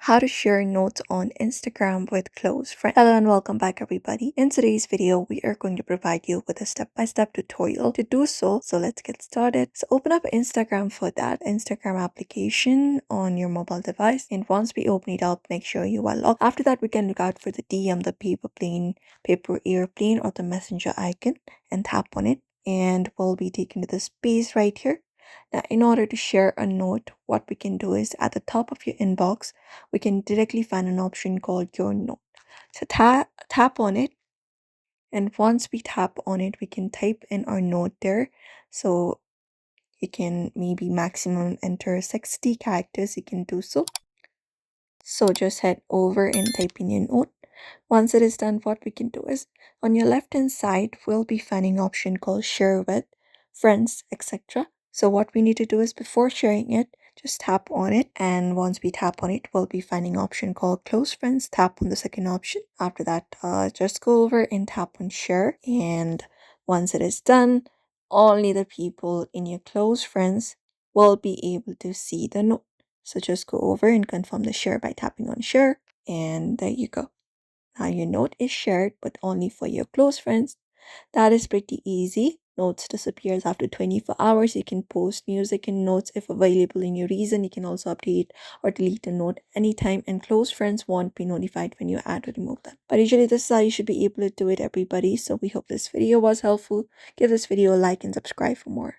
how to share notes on Instagram with close friends. Hello and welcome back everybody. In today's video, we are going to provide you with a step-by-step tutorial to do so. So let's get started. So open up Instagram for that Instagram application on your mobile device. And once we open it up, make sure you are logged. After that, we can look out for the DM, the paper airplane or the messenger icon and tap on it. And we'll be taken to the space right here. Now, in order to share a note, what we can do is at the top of your inbox, we can directly find an option called Your Note. So tap on it, and once we tap on it, we can type in our note there. So you can maybe maximum enter 60 characters, you can do so. So just head over and type in your note. Once it is done, what we can do is on your left hand side, we'll be finding an option called share with friends, etc. So what we need to do is before sharing it, just tap on it. And once we tap on it, we'll be finding an option called close friends. Tap on the second option. After that, just go over and tap on share. And once it is done, only the people in your close friends will be able to see the note. So just go over and confirm the share by tapping on share. And there you go. Now your note is shared, but only for your close friends. That is pretty easy. Notes disappears after 24 hours. You can post music in notes if available in your region. You can also update or delete a note anytime, and close friends won't be notified when you add or remove them. But usually this is how you should be able to do it, everybody. So we hope this video was helpful. Give this video a like and subscribe for more.